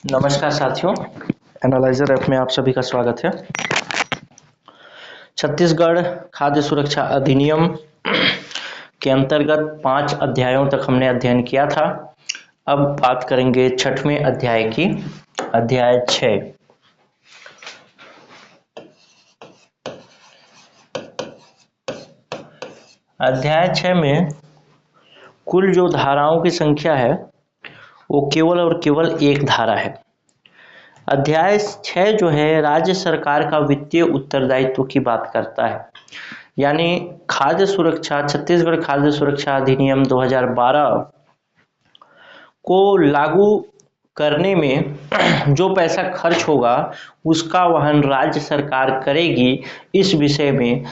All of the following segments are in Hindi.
नमस्कार साथियों, एनालाइजर ऐप में आप सभी का स्वागत है। छत्तीसगढ़ खाद्य सुरक्षा अधिनियम के अंतर्गत 5 अध्यायों तक हमने अध्ययन किया था। अब बात करेंगे 6वें अध्याय की, अध्याय 6। अध्याय 6 में कुल जो धाराओं की संख्या है वो केवल और केवल एक धारा है। अध्याय 6 जो है राज्य सरकार का वित्तीय उत्तरदायित्व की बात करता है, यानी खाद्य सुरक्षा छत्तीसगढ़ खाद्य सुरक्षा अधिनियम 2012 को लागू करने में जो पैसा खर्च होगा उसका वहन राज्य सरकार करेगी। इस विषय में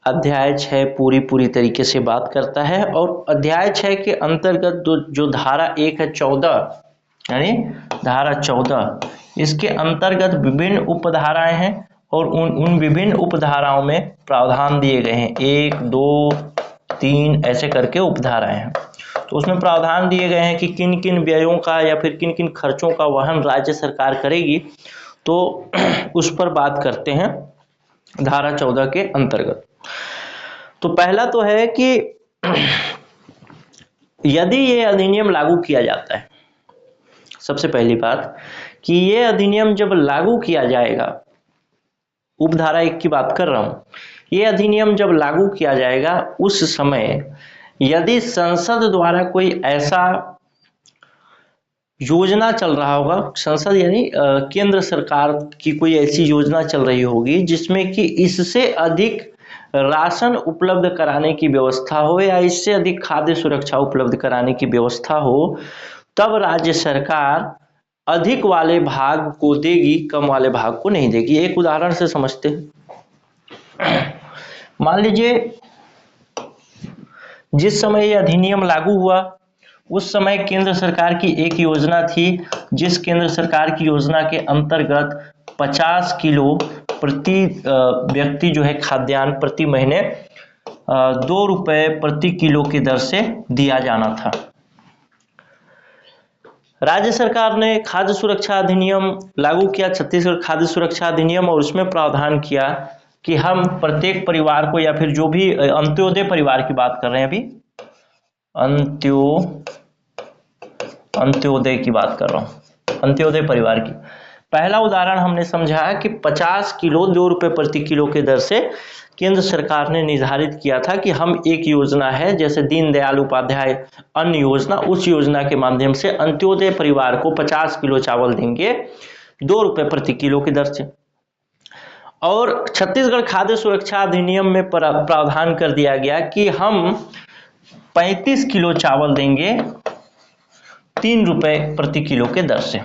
अध्याय 6 पूरी तरीके से बात करता है। और अध्याय 6 के अंतर्गत जो धारा 1 है 14, यानी धारा 14, इसके अंतर्गत विभिन्न उपधाराएं हैं और उन विभिन्न उपधाराओं में प्रावधान दिए गए हैं। 1, 2, 3 ऐसे करके उपधाराएं हैं। तो उसमें प्रावधान दिए गए हैं कि किन किन व्ययों का या फिर किन किन खर्चों का वहन राज्य सरकार करेगी। तो उस पर बात करते हैं धारा 14 के अंतर्गत। तो पहला तो है कि यदि ये अधिनियम लागू किया जाता है, सबसे पहली बात कि ये अधिनियम जब लागू किया जाएगा, उपधारा 1 की बात कर रहा हूं, ये अधिनियम जब लागू किया जाएगा उस समय यदि संसद द्वारा कोई ऐसा योजना चल रहा होगा, संसद यानी केंद्र सरकार की कोई ऐसी योजना चल रही होगी जिसमें कि इससे अधिक राशन उपलब्ध कराने की व्यवस्था हो या इससे अधिक खाद्य सुरक्षा उपलब्ध कराने की व्यवस्था हो, तब राज्य सरकार अधिक वाले भाग को देगी, कम वाले भाग को नहीं देगी। एक उदाहरण से समझते हैं। मान लीजिए जिस समय यह अधिनियम लागू हुआ उस समय केंद्र सरकार की एक योजना थी, जिस केंद्र सरकार की योजना के अंतर्गत 50 किलो प्रति व्यक्ति जो है खाद्यान्न प्रति महीने 2 रुपए प्रति किलो की दर से दिया जाना था। राज्य सरकार ने खाद्य सुरक्षा अधिनियम लागू किया, छत्तीसगढ़ खाद्य सुरक्षा अधिनियम, और उसमें प्रावधान किया कि हम प्रत्येक परिवार को या फिर जो भी अंत्योदय परिवार की बात कर रहे हैं, अभी अंत्योदय की बात कर रहा हूं, अंत्योदय परिवार की। पहला उदाहरण हमने समझा कि 50 किलो 2 रुपए प्रति किलो के दर से केंद्र सरकार ने निर्धारित किया था कि हम एक योजना है जैसे दीनदयाल उपाध्याय अन्न योजना, उस योजना के माध्यम से अंत्योदय परिवार को 50 किलो चावल देंगे 2 रुपए प्रति किलो की दर से। और छत्तीसगढ़ खाद्य सुरक्षा अधिनियम में प्रावधान कर दिया गया कि हम 35 किलो चावल देंगे 3 रुपए प्रति किलो के दर से।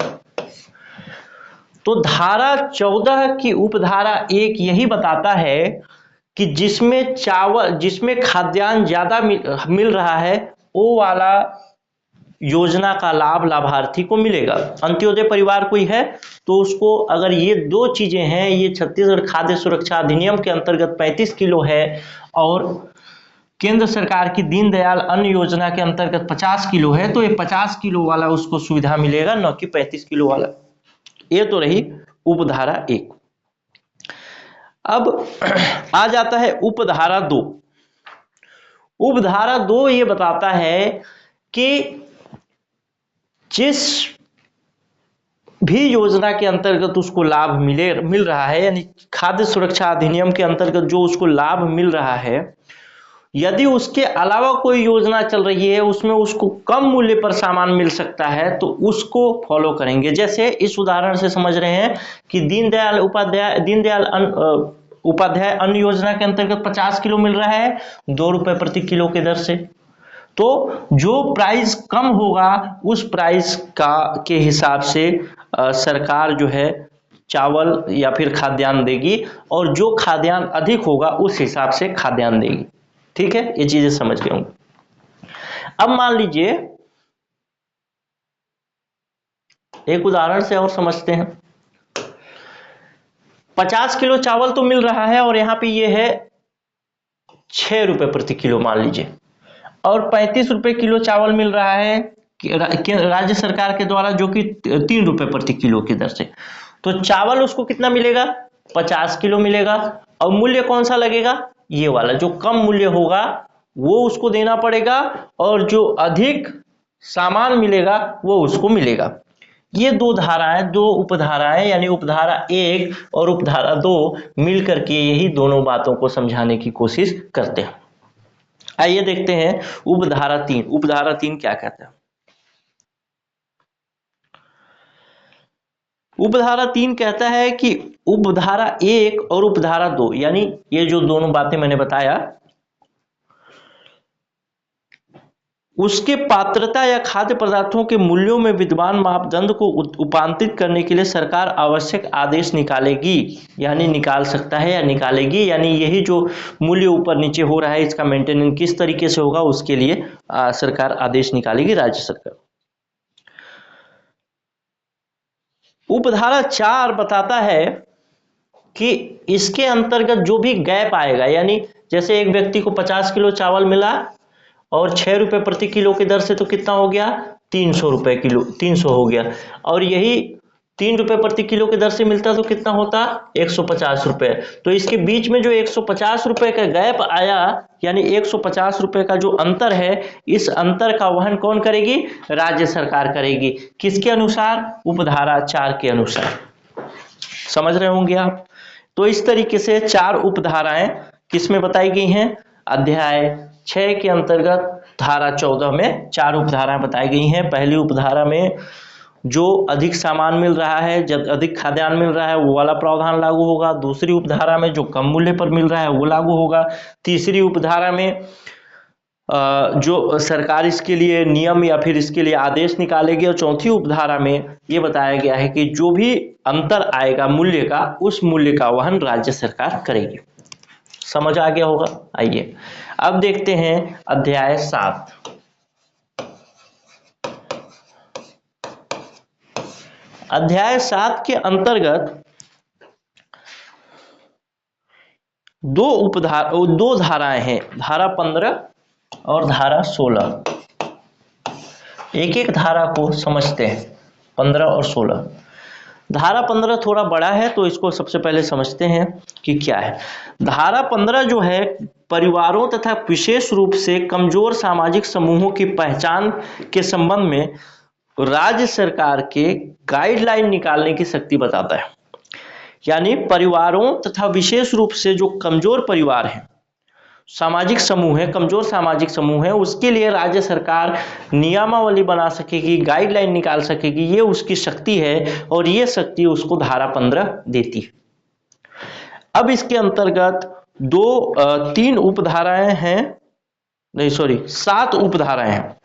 तो धारा 14 की उपधारा 1 यही बताता है कि जिसमें खाद्यान्न ज्यादा मिल रहा है वो वाला योजना का लाभ लाभार्थी को मिलेगा। अंत्योदय परिवार कोई है तो उसको, अगर ये 2 चीजें हैं, ये छत्तीसगढ़ खाद्य सुरक्षा अधिनियम के अंतर्गत 35 किलो है और केंद्र सरकार की दीनदयाल अन्न योजना के अंतर्गत 50 किलो है, तो ये 50 किलो वाला उसको सुविधा मिलेगा, न कि 35 किलो वाला। ये तो रही उपधारा 1। अब आ जाता है उपधारा 2। उपधारा 2 ये बताता है कि जिस भी योजना के अंतर्गत उसको लाभ मिल रहा है, यानी खाद्य सुरक्षा अधिनियम के अंतर्गत जो उसको लाभ मिल रहा है, यदि उसके अलावा कोई योजना चल रही है उसमें उसको कम मूल्य पर सामान मिल सकता है तो उसको फॉलो करेंगे। जैसे इस उदाहरण से समझ रहे हैं कि दीनदयाल उपाध्याय अन्न योजना के अंतर्गत 50 किलो मिल रहा है 2 रुपए प्रति किलो के दर से। तो जो प्राइस कम होगा उस प्राइस के हिसाब से सरकार जो है चावल या फिर खाद्यान्न देगी, और जो खाद्यान्न अधिक होगा उस हिसाब से खाद्यान्न देगी। ठीक है, ये चीजें समझ गए होंगे। अब मान लीजिए एक उदाहरण से और समझते हैं। 50 किलो चावल तो मिल रहा है और यहां पे ये है 6 रुपए प्रति किलो मान लीजिए, और 35 रुपए किलो चावल मिल रहा है राज्य सरकार के द्वारा, जो कि 3 रुपए प्रति किलो की दर से। तो चावल उसको कितना मिलेगा, 50 किलो मिलेगा। और मूल्य कौन सा लगेगा, ये वाला, जो कम मूल्य होगा वो उसको देना पड़ेगा, और जो अधिक सामान मिलेगा वो उसको मिलेगा। ये दो धाराएं, दो उपधाराएं, यानी उपधारा 1 और उपधारा 2 मिलकर के यही दोनों बातों को समझाने की कोशिश करते हैं। आइए देखते हैं उपधारा 3। उपधारा 3 क्या कहता है। उपधारा 3 कहता है कि उपधारा 1 और उपधारा 2, यानी ये जो दोनों बातें मैंने बताया, उसके पात्रता या खाद्य पदार्थों के मूल्यों में विद्यमान मापदंड को उपांतित करने के लिए सरकार आवश्यक आदेश निकालेगी, यानी निकाल सकता है या निकालेगी, यानी यही जो मूल्य ऊपर नीचे हो रहा है इसका मेंटेनेंस किस तरीके से होगा उसके लिए सरकार आदेश निकालेगी, राज्य सरकार। उपधारा 4 बताता है कि इसके अंतर्गत जो भी गैप आएगा, यानी जैसे एक व्यक्ति को 50 किलो चावल मिला और 6 रुपए प्रति किलो की दर से, तो कितना हो गया, 300 रुपए किलो, 300 हो गया। और यही 3 रुपए प्रति किलो की दर से मिलता तो कितना होता, 150 रुपए। तो इसके बीच में जो 150 रुपए का गैप आया, यानी 150 रुपए का जो अंतर है, इस अंतर का वहन कौन करेगी, राज्य सरकार करेगी। किसके अनुसार, उपधारा 4 के अनुसार। समझ रहे होंगे आप। तो इस तरीके से 4 उपधाराएं किसमें बताई गई हैं, अध्याय 6 के अंतर्गत धारा 14 में 4 उपधाराएं बताई गई हैं। पहली उपधारा में जो अधिक सामान मिल रहा है, जब अधिक खाद्यान्न मिल रहा है, वो वाला प्रावधान लागू होगा। दूसरी उपधारा में जो कम मूल्य पर मिल रहा है वो लागू होगा। तीसरी उपधारा में जो सरकार इसके लिए नियम या फिर इसके लिए आदेश निकालेगी। और चौथी उपधारा में ये बताया गया है कि जो भी अंतर आएगा मूल्य का, उस मूल्य का वहन राज्य सरकार करेगी। समझ आ गया होगा। आइए अब देखते हैं अध्याय 7। अध्याय 7 के अंतर्गत दो धाराएं हैं, धारा 15 और धारा 16। एक एक धारा को समझते हैं, 15 और 16। धारा 15 थोड़ा बड़ा है तो इसको सबसे पहले समझते हैं कि क्या है। धारा 15 जो है, परिवारों तथा विशेष रूप से कमजोर सामाजिक समूहों की पहचान के संबंध में राज्य सरकार के गाइडलाइन निकालने की शक्ति बताता है। यानी परिवारों तथा विशेष रूप से जो कमजोर परिवार हैं, सामाजिक समूह है, कमजोर सामाजिक समूह है, उसके लिए राज्य सरकार नियमावली बना सकेगी, गाइडलाइन निकाल सकेगी, ये उसकी शक्ति है। और ये शक्ति उसको धारा 15 देती है। अब इसके अंतर्गत 3 उपधाराएं हैं, नहीं सॉरी 7 उपधाराएं हैं।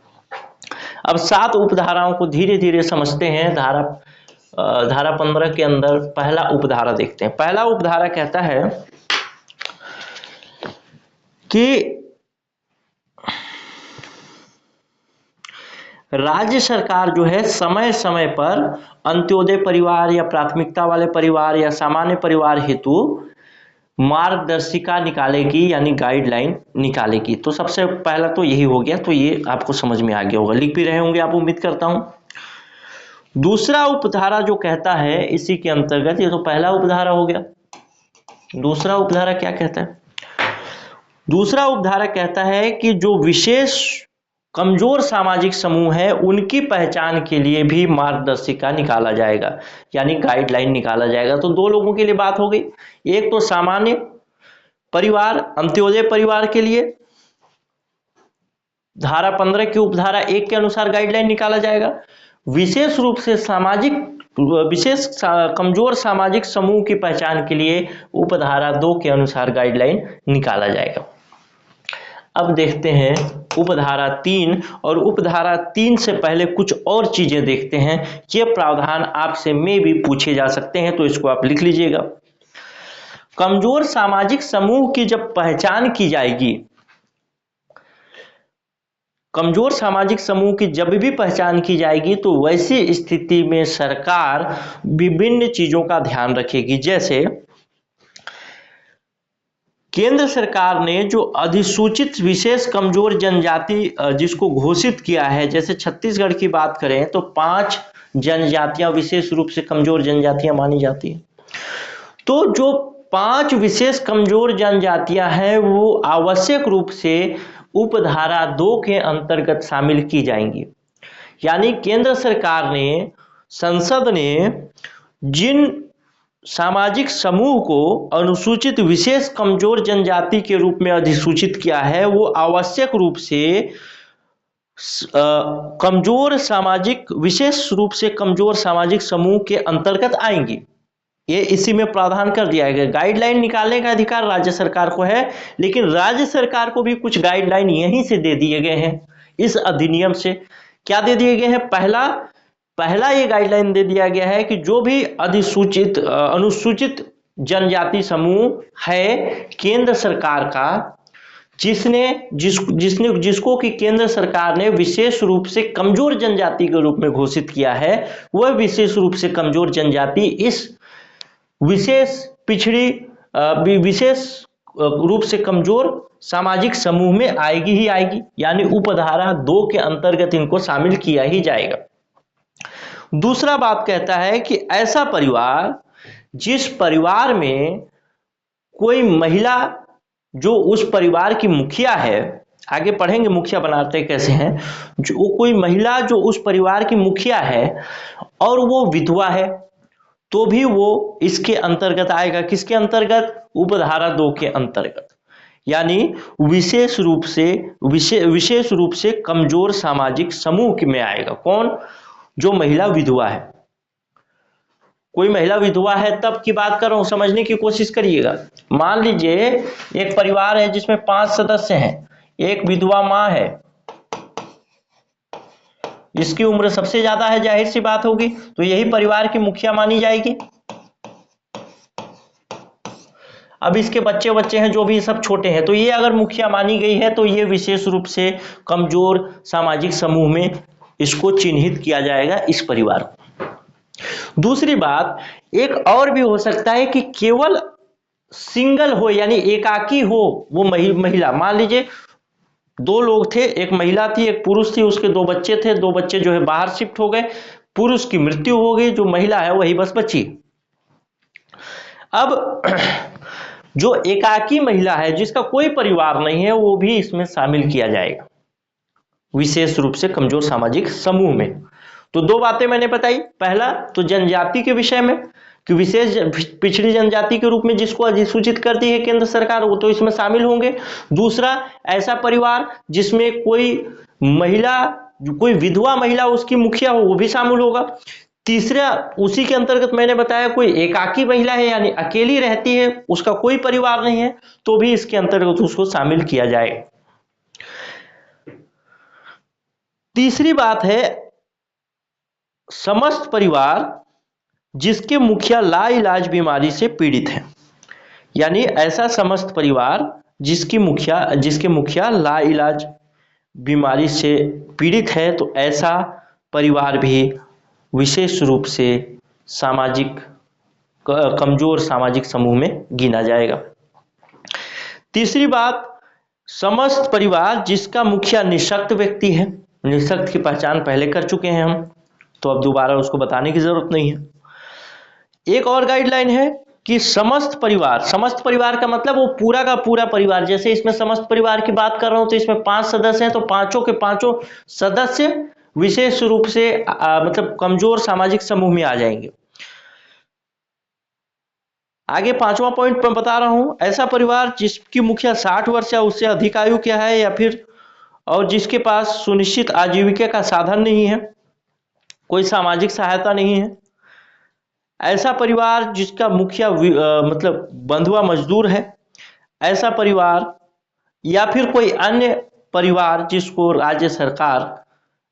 अब 7 उपधाराओं को धीरे धीरे समझते हैं। धारा 15 के अंदर पहला उपधारा देखते हैं। पहला उपधारा कहता है कि राज्य सरकार जो है समय समय पर अंत्योदय परिवार या प्राथमिकता वाले परिवार या सामान्य परिवार हेतु मार्गदर्शिका निकालेगी, यानी गाइडलाइन निकालेगी। तो सबसे पहला तो यही हो गया, तो ये आपको समझ में आ गया होगा, लिख भी रहे होंगे आप, उम्मीद करता हूं। दूसरा उपधारा जो कहता है इसी के अंतर्गत, ये तो पहला उपधारा हो गया। दूसरा उपधारा क्या कहता है, दूसरा उपधारा कहता है कि जो विशेष कमजोर सामाजिक समूह है उनकी पहचान के लिए भी मार्गदर्शिका निकाला जाएगा, यानी गाइडलाइन निकाला जाएगा। तो 2 लोगों के लिए बात हो गई, एक तो सामान्य परिवार अंत्योदय परिवार के लिए धारा 15 की उपधारा 1 के अनुसार गाइडलाइन निकाला जाएगा। विशेष रूप से विशेष कमजोर सामाजिक समूह की पहचान के लिए उपधारा 2 के अनुसार गाइडलाइन निकाला जाएगा। अब देखते हैं उपधारा 3, और उपधारा 3 से पहले कुछ और चीजें देखते हैं। ये प्रावधान आपसे में भी पूछे जा सकते हैं, तो इसको आप लिख लीजिएगा। कमजोर सामाजिक समूह की जब पहचान की जाएगी, कमजोर सामाजिक समूह की जब भी पहचान की जाएगी, तो वैसी स्थिति में सरकार विभिन्न चीजों का ध्यान रखेगी। जैसे केंद्र सरकार ने जो अधिसूचित विशेष कमजोर जनजाति जिसको घोषित किया है, जैसे छत्तीसगढ़ की बात करें तो 5 जनजातियां विशेष रूप से कमजोर जनजातियां मानी जाती हैं। तो जो 5 विशेष कमजोर जनजातियां हैं वो आवश्यक रूप से उपधारा 2 के अंतर्गत शामिल की जाएंगी। यानी केंद्र सरकार ने, संसद ने जिन सामाजिक समूह को अनुसूचित विशेष कमजोर जनजाति के रूप में अधिसूचित किया है वो आवश्यक रूप से कमजोर सामाजिक, विशेष रूप से कमजोर सामाजिक समूह के अंतर्गत आएंगी। ये इसी में प्रावधान कर दिया गया। गाइडलाइन निकालने का अधिकार राज्य सरकार को है, लेकिन राज्य सरकार को भी कुछ गाइडलाइन यहीं से दे दिए गए हैं इस अधिनियम से। क्या दे दिए गए हैं? पहला ये गाइडलाइन दे दिया गया है कि जो भी अधिसूचित अनुसूचित जनजाति समूह है केंद्र सरकार का, जिसको कि केंद्र सरकार ने विशेष रूप से कमजोर जनजाति के रूप में घोषित किया है, वह विशेष रूप से कमजोर जनजाति इस विशेष रूप से कमजोर सामाजिक समूह में आएगी ही आएगी। यानी उपधारा 2 के अंतर्गत इनको शामिल किया ही जाएगा। दूसरा बात कहता है कि ऐसा परिवार जिस परिवार में कोई महिला जो उस परिवार की मुखिया है, आगे पढ़ेंगे मुखिया बनाते कैसे हैं, जो कोई महिला जो उस परिवार की मुखिया है और वो विधवा है तो भी वो इसके अंतर्गत आएगा। किसके अंतर्गत? उपधारा 2 के अंतर्गत। यानी विशेष रूप से कमजोर सामाजिक समूह में आएगा। कौन? जो महिला विधवा है। कोई महिला विधवा है तब की बात कर रहा हूं, समझने की कोशिश करिएगा। मान लीजिए एक परिवार है जिसमें 5 सदस्य हैं, एक विधवा मां है, इसकी उम्र सबसे ज्यादा है, जाहिर सी बात होगी, तो यही परिवार की मुखिया मानी जाएगी। अब इसके बच्चे हैं जो भी सब छोटे हैं, तो ये अगर मुखिया मानी गई है तो ये विशेष रूप से कमजोर सामाजिक समूह में इसको चिन्हित किया जाएगा, इस परिवार को। दूसरी बात, एक और भी हो सकता है कि केवल सिंगल हो, यानी एकाकी हो वो महिला। मान लीजिए 2 लोग थे, एक महिला थी एक पुरुष थी, उसके 2 बच्चे थे, 2 बच्चे जो है बाहर शिफ्ट हो गए, पुरुष की मृत्यु हो गई, जो महिला है वही बस बची। अब जो एकाकी महिला है जिसका कोई परिवार नहीं है वो भी इसमें शामिल किया जाएगा विशेष रूप से कमजोर सामाजिक समूह में। तो 2 बातें मैंने बताई। पहला तो जनजाति के विषय में कि विशेष पिछड़ी जनजाति के रूप में जिसको अधिसूचित करती है केंद्र सरकार, वो तो इसमें शामिल होंगे। दूसरा, ऐसा परिवार जिसमें कोई महिला, कोई विधवा महिला उसकी मुखिया हो, वो भी शामिल होगा। तीसरा, उसी के अंतर्गत मैंने बताया कोई एकाकी महिला है यानी अकेली रहती है, उसका कोई परिवार नहीं है, तो भी इसके अंतर्गत उसको शामिल किया जाए। तीसरी बात है समस्त परिवार जिसके मुखिया लाइलाज बीमारी से पीड़ित है। यानी ऐसा समस्त परिवार जिसके मुखिया लाइलाज बीमारी से पीड़ित है, तो ऐसा परिवार भी विशेष रूप से कमजोर सामाजिक समूह में गिना जाएगा। तीसरी बात, समस्त परिवार जिसका मुखिया निःशक्त व्यक्ति है। निःशक्त की पहचान पहले कर चुके हैं हम, तो अब दोबारा उसको बताने की जरूरत नहीं है। एक और गाइडलाइन है कि समस्त परिवार का मतलब वो पूरा का पूरा परिवार। जैसे इसमें समस्त परिवार की बात कर रहा हूं तो इसमें 5 सदस्य हैं, तो पांचों के पांचों सदस्य विशेष रूप से मतलब कमजोर सामाजिक समूह में आ जाएंगे। आगे 5वां पॉइंट मैं बता रहा हूं, ऐसा परिवार जिसकी मुखिया 60 वर्ष या उससे अधिक आयु क्या है, या फिर और जिसके पास सुनिश्चित आजीविका का साधन नहीं है, कोई सामाजिक सहायता नहीं है। ऐसा परिवार जिसका मुखिया मतलब बंधुआ मजदूर है। ऐसा परिवार या फिर कोई अन्य परिवार जिसको राज्य सरकार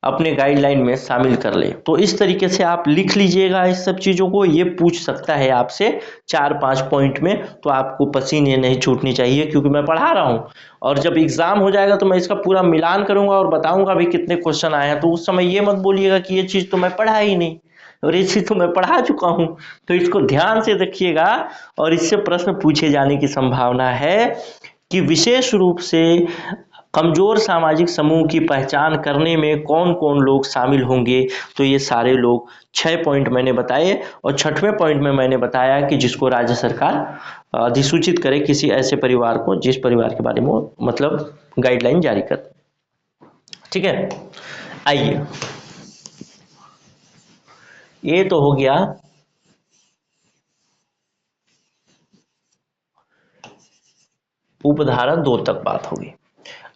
अपने गाइडलाइन में शामिल कर ले। तो इस तरीके से आप लिख लीजिएगा इस सब चीज़ों को। ये पूछ सकता है आपसे 4-5 पॉइंट में, तो आपको पसीने नहीं छूटनी चाहिए, क्योंकि मैं पढ़ा रहा हूँ और जब एग्जाम हो जाएगा तो मैं इसका पूरा मिलान करूंगा और बताऊंगा भी कितने क्वेश्चन आए हैं। तो उस समय ये मत बोलिएगा कि ये चीज़ तो मैं पढ़ा ही नहीं, और इसी तो मैं पढ़ा चुका हूं, तो इसको ध्यान से देखिएगा और इससे प्रश्न पूछे जाने की संभावना है कि विशेष रूप से कमजोर सामाजिक समूह की पहचान करने में कौन कौन लोग शामिल होंगे। तो ये सारे लोग 6 पॉइंट मैंने बताए और 6वें पॉइंट में मैंने बताया कि जिसको राज्य सरकार अधिसूचित करे किसी ऐसे परिवार को जिस परिवार के बारे में मतलब गाइडलाइन जारी कर। ठीक है, आइए, ये तो हो गया उपधारा 2 तक बात होगी।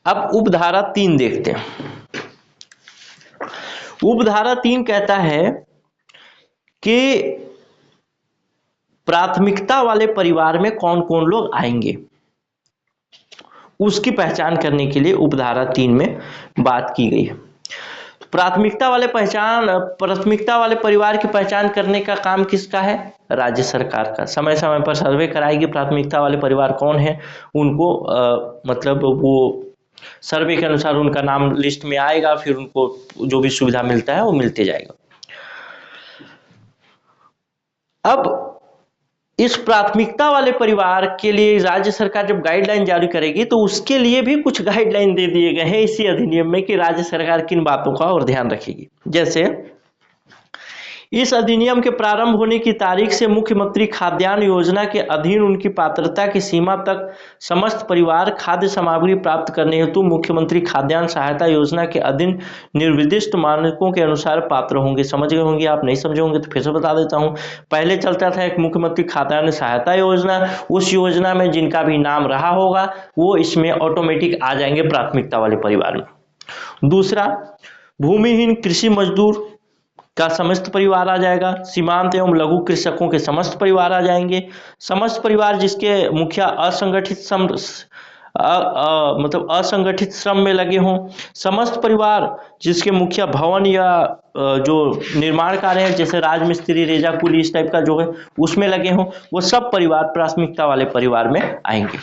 अब उपधारा 3 देखते हैं। उपधारा 3 कहता है कि प्राथमिकता वाले परिवार में कौन कौन लोग आएंगे, उसकी पहचान करने के लिए उपधारा 3 में बात की गई है। प्राथमिकता वाले परिवार की पहचान करने का काम किसका है? राज्य सरकार का। समय समय पर सर्वे कराएगी प्राथमिकता वाले परिवार कौन है, उनको मतलब वो सर्वे के अनुसार उनका नाम लिस्ट में आएगा, फिर उनको जो भी सुविधा मिलता है वो मिलते जाएगा। अब इस प्राथमिकता वाले परिवार के लिए राज्य सरकार जब गाइडलाइन जारी करेगी तो उसके लिए भी कुछ गाइडलाइन दे दिए गए हैं इसी अधिनियम में कि राज्य सरकार किन बातों का और ध्यान रखेगी। जैसे इस अधिनियम के प्रारंभ होने की तारीख से मुख्यमंत्री खाद्यान्न योजना के अधीन उनकी पात्रता की सीमा तक समस्त परिवार खाद्य सामग्री प्राप्त करने हेतु मुख्यमंत्री खाद्यान्न सहायता योजना के अधीन निर्दिष्ट मानकों के अनुसार पात्र होंगे। समझ गए होंगे आप, नहीं समझे होंगे तो फिर से बता देता हूं। पहले चलता था एक मुख्यमंत्री खाद्यान्न सहायता योजना, उस योजना में जिनका भी नाम रहा होगा वो इसमें ऑटोमेटिक आ जाएंगे प्राथमिकता वाले परिवार में। दूसरा, भूमिहीन कृषि मजदूर का समस्त परिवार आ जाएगा। सीमांत एवं लघु कृषकों के समस्त परिवार आ जाएंगे। समस्त परिवार जिसके मुखिया मतलब असंगठित श्रम में लगे हों। समस्त परिवार जिसके मुखिया भवन या जो निर्माण कार्य है जैसे राजमिस्त्री, रेजा कुली इस टाइप का जो है उसमें लगे हों, वो सब परिवार प्राथमिकता वाले परिवार में आएंगे।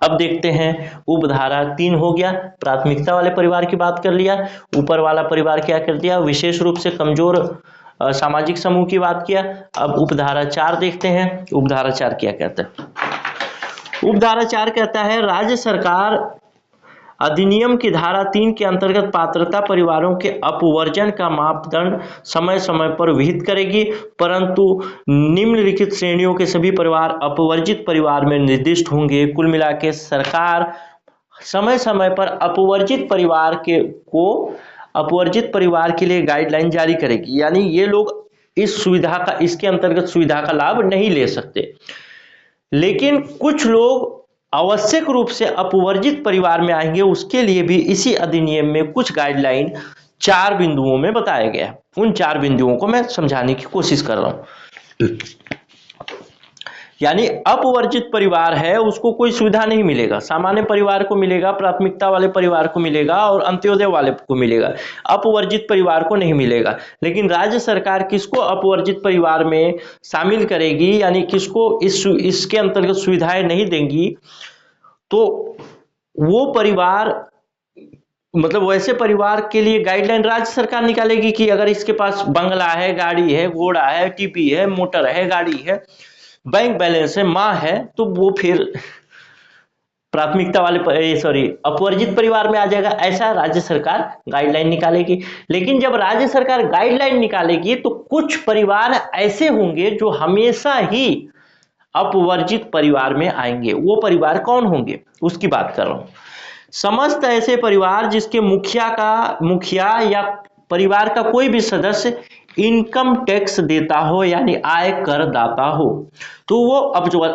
अब देखते हैं, उपधारा 3 हो गया, प्राथमिकता वाले परिवार की बात कर लिया। ऊपर वाला परिवार क्या कर दिया, विशेष रूप से कमजोर सामाजिक समूह की बात किया। अब उपधारा 4 देखते हैं, उपधारा 4 क्या कहता है। उपधारा 4 कहता है राज्य सरकार अधिनियम की धारा 3 के अंतर्गत पात्रता परिवारों के अपवर्जन का मापदंड समय समय पर विहित करेगी, परंतु निम्नलिखित श्रेणियों के सभी परिवार अपवर्जित परिवार में निर्दिष्ट होंगे। कुल मिलाकर सरकार समय समय पर अपवर्जित परिवार के लिए गाइडलाइन जारी करेगी, यानी ये लोग इस सुविधा का, इसके अंतर्गत सुविधा का लाभ नहीं ले सकते, लेकिन कुछ लोग आवश्यक रूप से अपवर्जित परिवार में आएंगे, उसके लिए भी इसी अधिनियम में कुछ गाइडलाइन 4 बिंदुओं में बताया गया है। उन 4 बिंदुओं को मैं समझाने की कोशिश कर रहा हूं। यानी अपवर्जित परिवार है उसको कोई सुविधा नहीं मिलेगा, सामान्य परिवार को मिलेगा, प्राथमिकता वाले परिवार को मिलेगा और अंत्योदय वाले को मिलेगा, अपवर्जित परिवार को नहीं मिलेगा। लेकिन राज्य सरकार किसको अपवर्जित परिवार में शामिल करेगी, यानी किसको इसके अंतर्गत सुविधाएं नहीं देंगी, तो वो परिवार मतलब वैसे परिवार के लिए गाइडलाइन राज्य सरकार निकालेगी कि अगर इसके पास बंगला है, गाड़ी है, घोड़ा है, टीपी है, मोटर है, गाड़ी है, बैंक बैलेंस है, माँ है, तो वो फिर प्राथमिकता वाले अपवर्जित परिवार में आ जाएगा। ऐसा राज्य सरकार गाइडलाइन निकालेगी। लेकिन जब राज्य सरकार गाइडलाइन निकालेगी तो कुछ परिवार ऐसे होंगे जो हमेशा ही अपवर्जित परिवार में आएंगे। वो परिवार कौन होंगे उसकी बात कर रहा हूं। समस्त ऐसे परिवार जिसके मुखिया या परिवार का कोई भी सदस्य इनकम टैक्स देता हो, यानी आय कर दाता हो, तो वो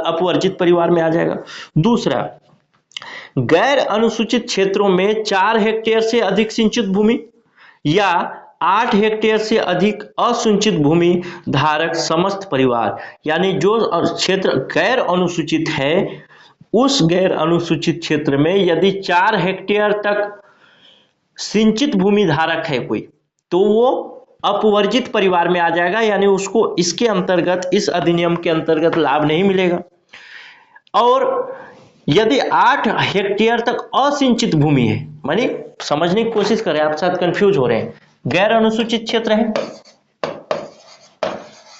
अपवर्जित परिवार में आ जाएगा। दूसरा, गैर अनुसूचित क्षेत्रों में 4 हेक्टेयर से अधिक सिंचित भूमि या 8 हेक्टेयर से अधिक असिंचित भूमि धारक समस्त परिवार, यानी जो क्षेत्र गैर अनुसूचित है उस गैर अनुसूचित क्षेत्र में यदि 4 हेक्टेयर तक सिंचित भूमि धारक है कोई, तो वो अपवर्जित परिवार में आ जाएगा, यानी उसको इसके अंतर्गत, इस अधिनियम के अंतर्गत लाभ नहीं मिलेगा। और यदि 8 हेक्टेयर तक असिंचित भूमि है, मानिए समझने की कोशिश करें, आप शायद कंफ्यूज हो रहे हैं, गैर अनुसूचित क्षेत्र है,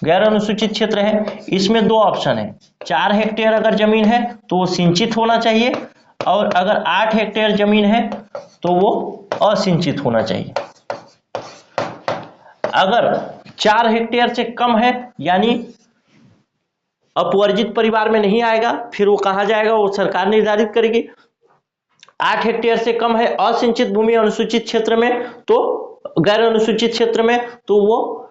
गैर अनुसूचित क्षेत्र है, इसमें दो ऑप्शन है, 4 हेक्टेयर अगर जमीन है तो वो सिंचित होना चाहिए, और अगर 8 हेक्टेयर जमीन है तो वो असिंचित होना चाहिए। अगर 4 हेक्टेयर से कम है यानी अपवर्जित परिवार में नहीं आएगा, फिर वो कहाँ जाएगा, वो सरकार निर्धारित करेगी। 8 हेक्टेयर से कम है असिंचित भूमि अनुसूचित क्षेत्र में, तो गैर अनुसूचित क्षेत्र में, तो वो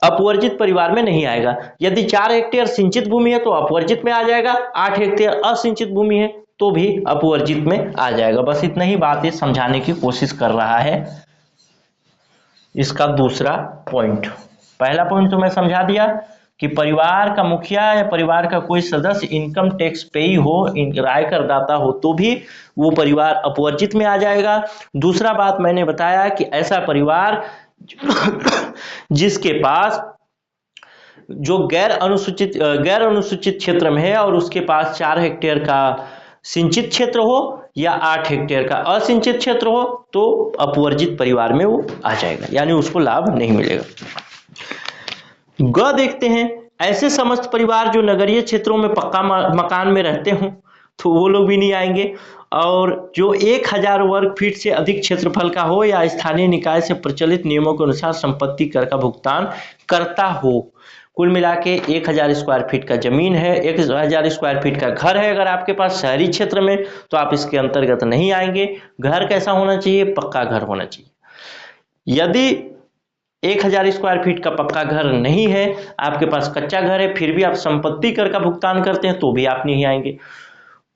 अपवर्जित परिवार में नहीं आएगा। यदि 4 हेक्टेयर सिंचित भूमि है तो अपवर्जित में आ जाएगा, 8 हेक्टेयर असिंचित भूमि है तो भी अपवर्जित में आ जाएगा। बस इतना ही बात ये समझाने की कोशिश कर रहा है। इसका दूसरा पॉइंट, पहला पॉइंट तो मैं समझा दिया कि परिवार का मुखिया या परिवार का कोई सदस्य इनकम टैक्स पेई हो, आयकरदाता हो, तो भी वो परिवार अपवर्जित में आ जाएगा। दूसरा बात मैंने बताया कि ऐसा परिवार जिसके पास जो गैर अनुसूचित क्षेत्र में है और उसके पास 4 हेक्टेयर का सिंचित क्षेत्र हो या 8 हेक्टेयर का असिंचित क्षेत्र हो, तो अपवर्जित परिवार में वो आ जाएगा, यानी उसको लाभ नहीं मिलेगा। ग देखते हैं, ऐसे समस्त परिवार जो नगरीय क्षेत्रों में पक्का मकान में रहते हों तो वो लोग भी नहीं आएंगे, और जो 1000 वर्ग फीट से अधिक क्षेत्रफल का हो या स्थानीय निकाय से प्रचलित नियमों के अनुसार संपत्ति कर का भुगतान करता हो। कुल मिला के 1000 स्क्वायर फीट का जमीन है, 1000 स्क्वायर फीट का घर है अगर आपके पास शहरी क्षेत्र में, तो आप इसके अंतर्गत नहीं आएंगे। घर कैसा होना चाहिए, पक्का घर होना चाहिए। यदि 1000 स्क्वायर फीट का पक्का घर नहीं है, आपके पास कच्चा घर है, फिर भी आप संपत्ति कर का भुगतान करते हैं, तो भी आप नहीं आएंगे।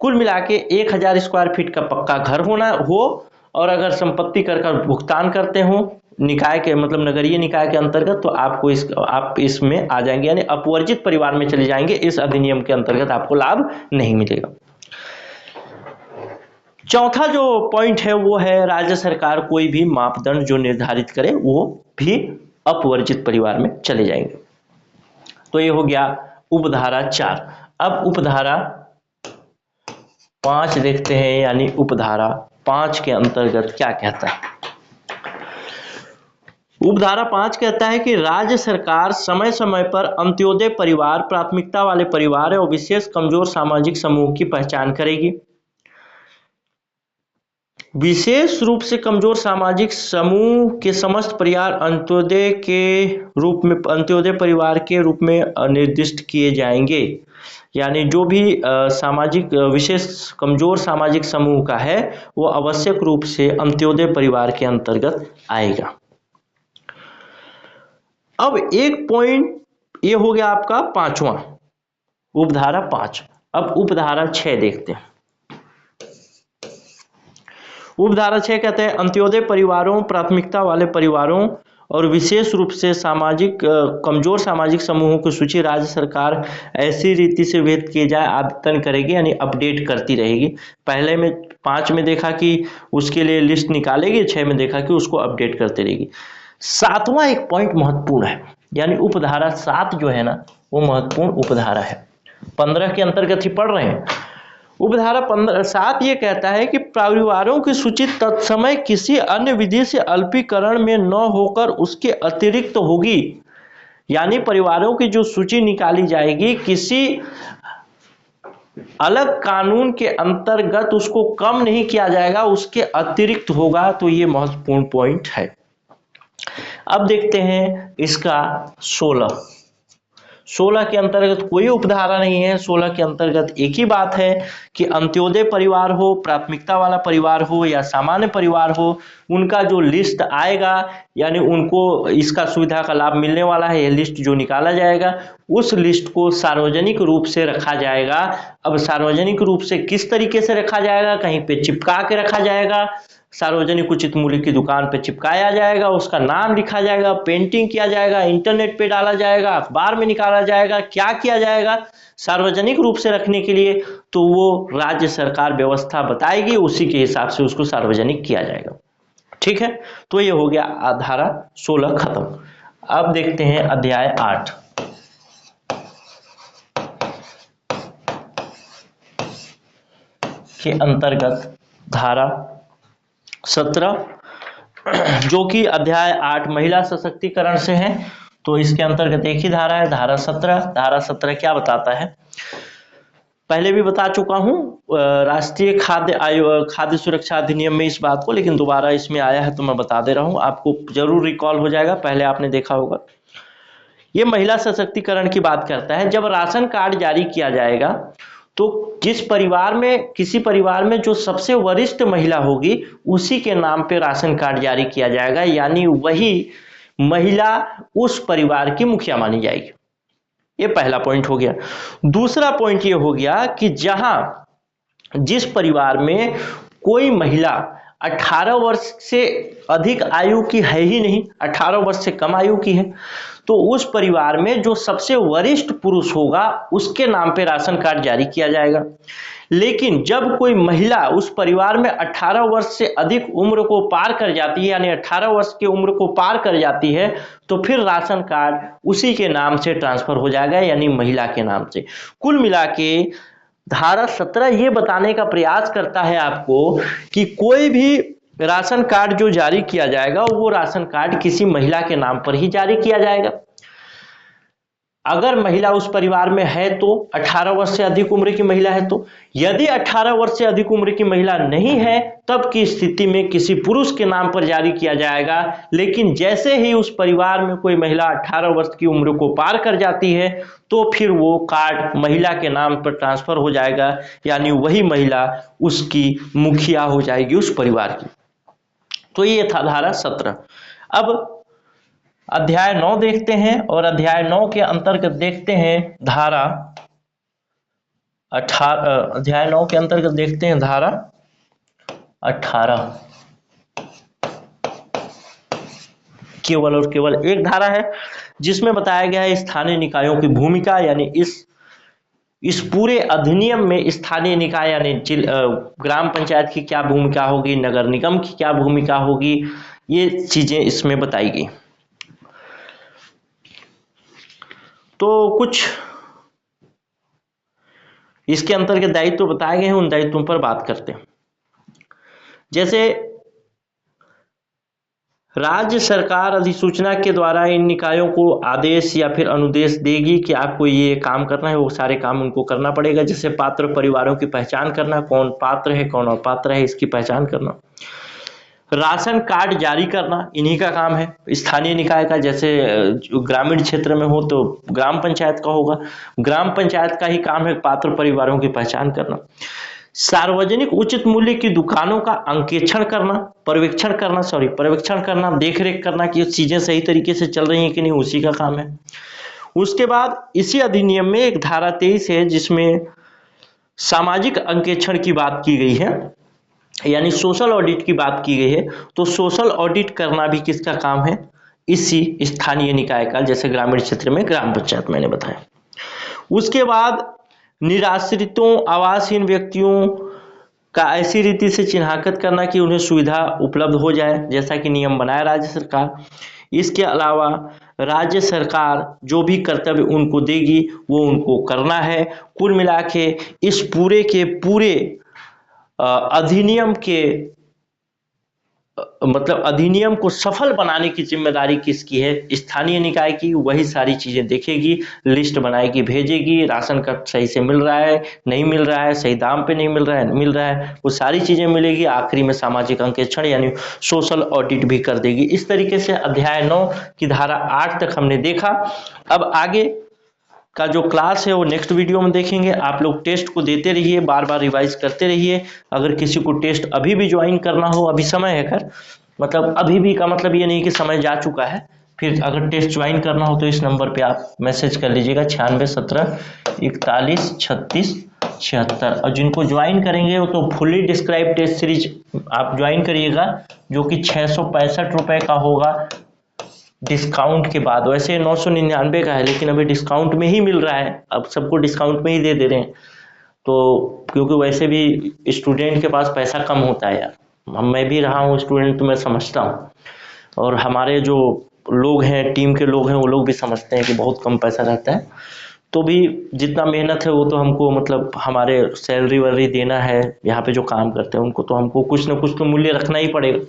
कुल मिला के 1000 स्क्वायर फीट का पक्का घर होना हो, और अगर संपत्ति कर का भुगतान करते हो निकाय के मतलब नगरीय निकाय के अंतर्गत, तो आप इसमें आ जाएंगे, यानी अपवर्जित परिवार में चले जाएंगे। इस अधिनियम के अंतर्गत आपको लाभ नहीं मिलेगा। चौथा जो पॉइंट है वो है, राज्य सरकार कोई भी मापदंड जो निर्धारित करे वो भी अपवर्जित परिवार में चले जाएंगे। तो ये हो गया उपधारा 4। अब उपधारा 5 देखते हैं, यानी उपधारा 5 के अंतर्गत क्या कहता है। उपधारा 5 कहता है कि राज्य सरकार समय समय पर अंत्योदय परिवार, प्राथमिकता वाले परिवार और विशेष कमजोर सामाजिक समूह की पहचान करेगी। विशेष रूप से कमजोर सामाजिक समूह के समस्त परिवार अंत्योदय परिवार के रूप में निर्दिष्ट किए जाएंगे। यानी जो भी विशेष कमजोर सामाजिक समूह का है वो आवश्यक रूप से अंत्योदय परिवार के अंतर्गत आएगा। अब एक पॉइंट ये हो गया आपका 5वां, उपधारा 5। अब उपधारा 6 देखते हैं। उपधारा 6 कहते हैं, अंत्योदय परिवारों, प्राथमिकता वाले परिवारों और विशेष रूप से कमजोर सामाजिक समूहों की सूची राज्य सरकार ऐसी रीति से भेद किए जाए अद्यतन करेगी, यानी अपडेट करती रहेगी। पहले में 5 में देखा कि उसके लिए लिस्ट निकालेगी, 6 में देखा कि उसको अपडेट करती रहेगी। 7वां एक पॉइंट महत्वपूर्ण है, यानी उपधारा 7 जो है ना वो महत्वपूर्ण उपधारा है। 15 के अंतर्गत ही पढ़ रहे हैं। उपधारा 7 ये कहता है कि परिवारों की सूची तत्समय किसी अन्य विधि से अल्पीकरण में न होकर उसके अतिरिक्त होगी। यानी परिवारों की जो सूची निकाली जाएगी किसी अलग कानून के अंतर्गत उसको कम नहीं किया जाएगा, उसके अतिरिक्त होगा। तो ये महत्वपूर्ण पॉइंट है। अब देखते हैं इसका 16 के अंतर्गत कोई उपधारा नहीं है। 16 के अंतर्गत एक ही बात है कि अंत्योदय परिवार हो, प्राथमिकता वाला परिवार हो या सामान्य परिवार हो, उनका जो लिस्ट आएगा यानी उनको इसका सुविधा का लाभ मिलने वाला है, यह लिस्ट जो निकाला जाएगा उस लिस्ट को सार्वजनिक रूप से रखा जाएगा। अब सार्वजनिक रूप से किस तरीके से रखा जाएगा, कहीं पे चिपका के रखा जाएगा, सार्वजनिक उचित मूल्य की दुकान पे चिपकाया जाएगा, उसका नाम लिखा जाएगा, पेंटिंग किया जाएगा, इंटरनेट पे डाला जाएगा, अखबार में निकाला जाएगा, क्या किया जाएगा सार्वजनिक रूप से रखने के लिए, तो वो राज्य सरकार व्यवस्था बताएगी, उसी के हिसाब से उसको सार्वजनिक किया जाएगा। ठीक है, तो ये हो गया धारा 16 खत्म। अब देखते हैं अध्याय 8। के अंतर्गत धारा 17 जो कि अध्याय 8 महिला सशक्तिकरण से है, तो इसके अंतर्गत एक ही धारा है, धारा 17। धारा 17 क्या बताता है, पहले भी बता चुका हूँ राष्ट्रीय खाद्य सुरक्षा अधिनियम में इस बात को, लेकिन दोबारा इसमें आया है तो मैं बता दे रहा हूँ, आपको जरूर रिकॉल हो जाएगा, पहले आपने देखा होगा। ये महिला सशक्तिकरण की बात करता है। जब राशन कार्ड जारी किया जाएगा तो किसी परिवार में जो सबसे वरिष्ठ महिला होगी उसी के नाम पे राशन कार्ड जारी किया जाएगा, यानी वही महिला उस परिवार की मुखिया मानी जाएगी। ये पहला पॉइंट हो गया। दूसरा पॉइंट ये हो गया कि जिस परिवार में कोई महिला 18 वर्ष से अधिक आयु की है ही नहीं, 18 वर्ष से कम आयु की है, तो उस परिवार में जो सबसे वरिष्ठ पुरुष होगा उसके नाम पे राशन कार्ड जारी किया जाएगा। लेकिन जब कोई महिला उस परिवार में 18 वर्ष से अधिक उम्र को पार कर जाती है, यानी 18 वर्ष की उम्र को पार कर जाती है, तो फिर राशन कार्ड उसी के नाम से ट्रांसफर हो जाएगा, यानी महिला के नाम से। कुल मिला के धारा 17 ये बताने का प्रयास करता है आपको कि कोई भी राशन कार्ड जो जारी किया जाएगा वो राशन कार्ड किसी महिला के नाम पर ही जारी किया जाएगा। अगर महिला उस परिवार में है तो 18 वर्ष से अधिक उम्र की महिला है तो, यदि 18 वर्ष से अधिक उम्र की महिला नहीं है तब की स्थिति में किसी पुरुष के नाम पर जारी किया जाएगा। लेकिन जैसे ही उस परिवार में कोई महिला 18 वर्ष की उम्र को पार कर जाती है तो फिर वो कार्ड महिला के नाम पर ट्रांसफर हो जाएगा, यानी वही महिला उसकी मुखिया हो जाएगी उस परिवार की। तो ये था धारा 17। अब अध्याय 9 देखते हैं, और अध्याय 9 के अंतर्गत देखते हैं धारा 18। अध्याय 9 के अंतर्गत देखते हैं धारा 18। केवल और केवल एक धारा है जिसमें बताया गया है स्थानीय निकायों की भूमिका, यानी इस पूरे अधिनियम में स्थानीय निकाय यानी ग्राम पंचायत की क्या भूमिका होगी, नगर निगम की क्या भूमिका होगी, ये चीजें इसमें बताई गई। तो कुछ इसके अंतर्गत दायित्व बताए गए हैं, उन दायित्वों पर बात करते हैं। जैसे राज्य सरकार अधिसूचना के द्वारा इन निकायों को आदेश या फिर अनुदेश देगी कि आपको ये काम करना है, वो सारे काम उनको करना पड़ेगा। जैसे पात्र परिवारों की पहचान करना, कौन पात्र है कौन अपात्र है इसकी पहचान करना, राशन कार्ड जारी करना इन्हीं का काम है स्थानीय निकाय का। जैसे ग्रामीण क्षेत्र में हो तो ग्राम पंचायत का होगा, ग्राम पंचायत का ही काम है पात्र परिवारों की पहचान करना। सार्वजनिक उचित मूल्य की दुकानों का अंकेक्षण करना, पर्यवेक्षण करना, देखरेख करना कि चीजें सही तरीके से चल रही हैं कि नहीं, उसी का काम है। उसके बाद इसी अधिनियम में एक धारा 23 है जिसमें सामाजिक अंकेक्षण की बात की गई है, यानी सोशल ऑडिट की बात की गई है। तो सोशल ऑडिट करना भी किसका काम है, इसी स्थानीय निकाय का, जैसे ग्रामीण क्षेत्र में ग्राम पंचायत मैंने बताया। उसके बाद निराश्रितों आवासहीन व्यक्तियों का ऐसी रीति से चिन्हांकित करना कि उन्हें सुविधा उपलब्ध हो जाए, जैसा कि नियम बनाया राज्य सरकार। इसके अलावा राज्य सरकार जो भी कर्तव्य उनको देगी वो उनको करना है। कुल मिला के इस पूरे के पूरे अधिनियम के अधिनियम को सफल बनाने की जिम्मेदारी किसकी है, स्थानीय निकाय की। वही सारी चीजें देखेगी, लिस्ट बनाएगी, भेजेगी, राशन कार्ड सही से मिल रहा है नहीं मिल रहा है, सही दाम पे नहीं मिल रहा है, वो सारी चीजें मिलेगी। आखिरी में सामाजिक अंकेक्षण यानी सोशल ऑडिट भी कर देगी। इस तरीके से अध्याय 9 की धारा 8 तक हमने देखा। अब आगे का जो क्लास है वो नेक्स्ट वीडियो में देखेंगे। आप लोग टेस्ट को देते रहिए, बार बार रिवाइज करते रहिए। अगर किसी को टेस्ट अभी भी ज्वाइन करना हो, अभी समय है खैर, मतलब अभी भी का मतलब ये नहीं कि समय जा चुका है, फिर अगर टेस्ट ज्वाइन करना हो तो इस नंबर पे आप मैसेज कर लीजिएगा 96 17 41 36 76। और जिनको ज्वाइन करेंगे वो तो फुली डिस्क्राइब टेस्ट सीरीज आप ज्वाइन करिएगा, जो कि 665 रुपये का होगा डिस्काउंट के बाद। वैसे 999 का है, लेकिन अभी डिस्काउंट में ही मिल रहा है, अब सबको डिस्काउंट में ही दे रहे हैं। तो क्योंकि वैसे भी स्टूडेंट के पास पैसा कम होता है यार, मैं भी रहा हूँ स्टूडेंट तो मैं समझता हूँ, और हमारे जो लोग हैं टीम के लोग हैं वो लोग भी समझते हैं कि बहुत कम पैसा रहता है। तो भी जितना मेहनत है वो तो हमको मतलब हमारे सैलरी वैलरी देना है, यहाँ पे जो काम करते हैं उनको तो हमको कुछ ना कुछ तो मूल्य रखना ही पड़ेगा।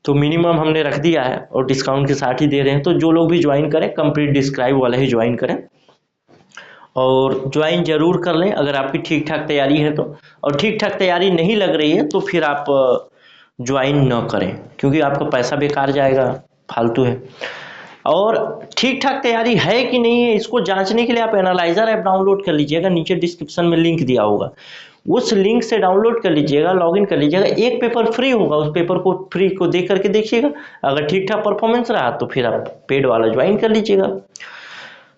तो मिनिमम हमने रख दिया है और डिस्काउंट के साथ ही दे रहे हैं। तो जो लोग भी ज्वाइन करें कंप्लीट डिस्क्राइब वाला ही ज्वाइन करें और ज्वाइन जरूर कर लें अगर आपकी ठीक ठाक तैयारी है तो। और ठीक ठाक तैयारी नहीं लग रही है तो फिर आप ज्वाइन न करें, क्योंकि आपका पैसा बेकार जाएगा, फालतू है। और ठीक ठाक तैयारी है कि नहीं है इसको जांचने के लिए आप एनालाइजर ऐप डाउनलोड कर लीजिएगा, नीचे डिस्क्रिप्शन में लिंक दिया होगा, उस लिंक से डाउनलोड कर लीजिएगा, लॉगिन कर लीजिएगा। एक पेपर फ्री होगा, उस पेपर को फ्री को देख करके देखिएगा, अगर ठीक ठाक परफॉर्मेंस रहा तो फिर आप पेड वाला ज्वाइन कर लीजिएगा।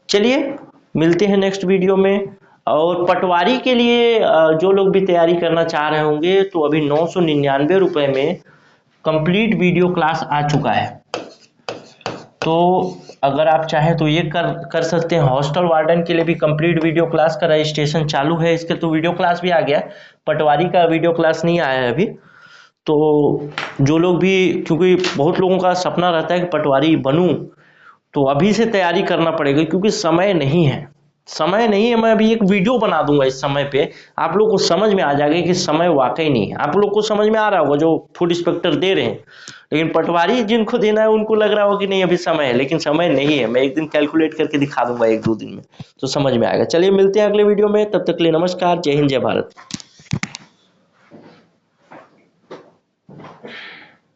चलिए मिलते हैं नेक्स्ट वीडियो में। और पटवारी के लिए जो लोग भी तैयारी करना चाह रहे होंगे तो अभी 999 रुपये में कंप्लीट वीडियो क्लास आ चुका है, तो अगर आप चाहें तो ये कर सकते हैं। हॉस्टल वार्डन के लिए भी कंप्लीट वीडियो क्लास का रजिस्ट्रेशन चालू है, इसके तो वीडियो क्लास भी आ गया, पटवारी का वीडियो क्लास नहीं आया है अभी। तो जो लोग भी, क्योंकि बहुत लोगों का सपना रहता है कि पटवारी बनूं, तो अभी से तैयारी करना पड़ेगा, क्योंकि समय नहीं है, समय नहीं है। मैं अभी एक वीडियो बना दूंगा इस समय पे, आप लोग को समझ में आ जाएगा कि समय वाकई नहीं है। आप लोग को समझ में आ रहा होगा जो फूड इंस्पेक्टर दे रहे हैं, लेकिन पटवारी जिनको देना है उनको लग रहा होगा कि नहीं अभी समय है, लेकिन समय नहीं है। मैं एक दिन कैलकुलेट करके दिखा दूंगा 1-2 दिन में, तो समझ में आएगा। चलिए मिलते हैं अगले वीडियो में, तब तक के लिए नमस्कार, जय हिंद, जय भारत।